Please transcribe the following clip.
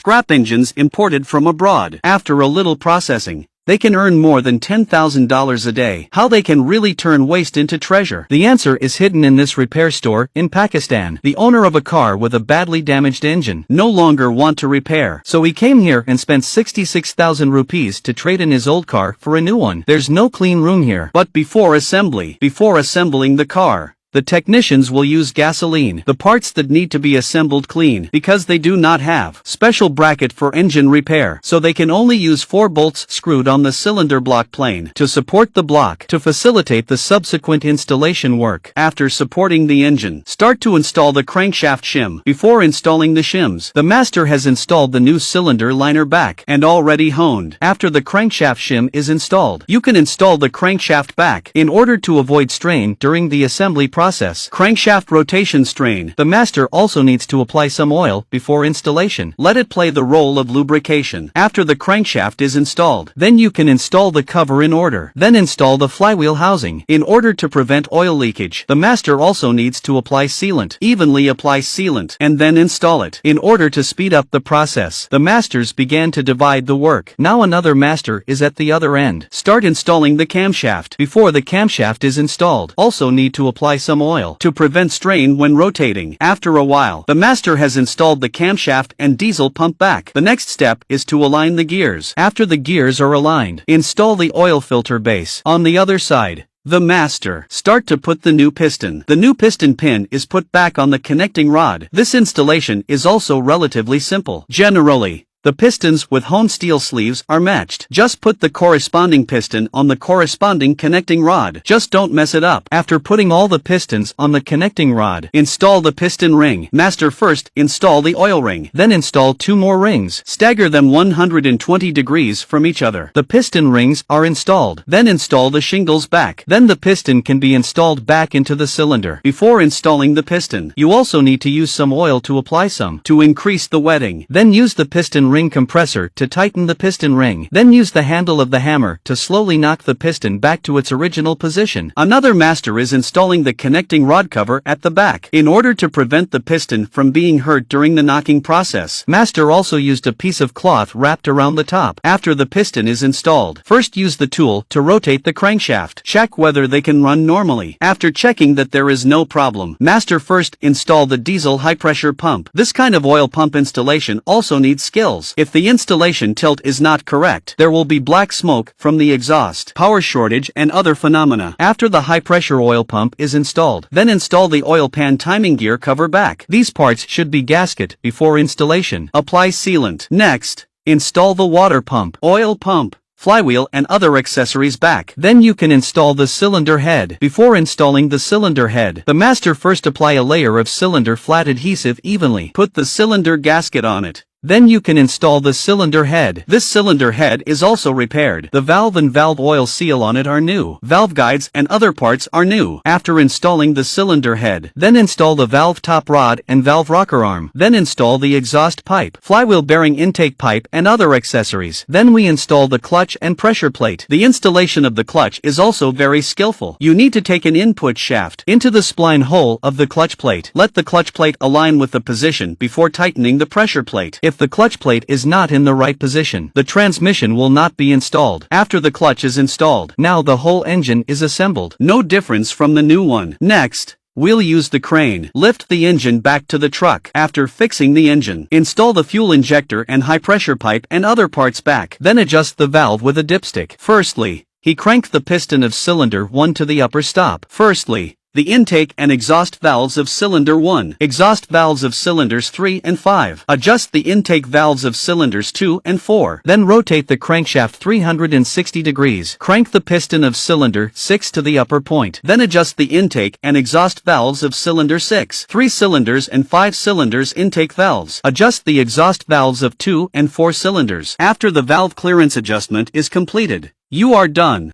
scrap engines imported from abroad. After a little processing, they can earn more than $10,000 a day. How they can really turn waste into treasure? The answer is hidden in this repair store in Pakistan. The owner of a car with a badly damaged engine no longer want to repair. So he came here and spent 66,000 rupees to trade in his old car for a new one. There's no clean room here. But before assembling the car, the technicians will use gasoline. The parts that need to be assembled clean because they do not have special bracket for engine repair. So they can only use 4 bolts screwed on the cylinder block plane to support the block to facilitate the subsequent installation work. After supporting the engine, start to install the crankshaft shim. Before installing the shims, the master has installed the new cylinder liner back and already honed. After the crankshaft shim is installed, you can install the crankshaft back in order to avoid strain during the assembly process. Crankshaft rotation strain. The master also needs to apply some oil before installation. Let it play the role of lubrication. After the crankshaft is installed, then you can install the cover in order. Then install the flywheel housing. In order to prevent oil leakage, the master also needs to apply sealant. Evenly apply sealant and then install it. In order to speed up the process, the masters began to divide the work. Now another master is at the other end. Start installing the camshaft. Before the camshaft is installed, also need to apply some oil to prevent strain when rotating. After a while, the master has installed the camshaft and diesel pump back. The next step is to align the gears. After the gears are aligned, install the oil filter base. On the other side, the master start to put the new piston. The new piston pin is put back on the connecting rod. This installation is also relatively simple. Generally, the pistons with honed steel sleeves are matched. Just put the corresponding piston on the corresponding connecting rod. Just don't mess it up. After putting all the pistons on the connecting rod, install the piston ring. Master first install the oil ring. Then install 2 more rings. Stagger them 120 degrees from each other. The piston rings are installed. Then install the shingles back. Then the piston can be installed back into the cylinder. Before installing the piston, you also need to use some oil to apply some to increase the wetting. Then use the piston ring compressor to tighten the piston ring. Then use the handle of the hammer to slowly knock the piston back to its original position. Another master is installing the connecting rod cover at the back. In order to prevent the piston from being hurt during the knocking process, master also used a piece of cloth wrapped around the top. After the piston is installed, first use the tool to rotate the crankshaft. Check whether they can run normally. After checking that there is no problem, master first install the diesel high pressure pump. This kind of oil pump installation also needs skills. If the installation tilt is not correct, there will be black smoke from the exhaust, power shortage and other phenomena. After the high pressure oil pump is installed, then install the oil pan timing gear cover back. These parts should be gasket before installation. Apply sealant. Next, install the water pump, oil pump, flywheel and other accessories back. Then you can install the cylinder head. Before installing the cylinder head, the master first apply a layer of cylinder flat adhesive evenly. Put the cylinder gasket on it. Then you can install the cylinder head. This cylinder head is also repaired. The valve and valve oil seal on it are new. Valve guides and other parts are new. After installing the cylinder head, then install the valve top rod and valve rocker arm. Then install the exhaust pipe, flywheel bearing intake pipe and other accessories. Then we install the clutch and pressure plate. The installation of the clutch is also very skillful. You need to take an input shaft into the spline hole of the clutch plate. Let the clutch plate align with the position before tightening the pressure plate. If the clutch plate is not in the right position, the transmission will not be installed. After the clutch is installed, now the whole engine is assembled. No difference from the new one. Next, we'll use the crane. Lift the engine back to the truck. After fixing the engine, install the fuel injector and high pressure pipe and other parts back. Then adjust the valve with a dipstick. Firstly, he cranked the piston of cylinder 1 to the upper stop. Firstly, the intake and exhaust valves of cylinder 1. Exhaust valves of cylinders 3 and 5. Adjust the intake valves of cylinders 2 and 4. Then rotate the crankshaft 360 degrees. Crank the piston of cylinder 6 to the upper point. Then adjust the intake and exhaust valves of cylinder 6. 3 cylinders and 5 cylinders intake valves. Adjust the exhaust valves of 2 and 4 cylinders. After the valve clearance adjustment is completed, you are done.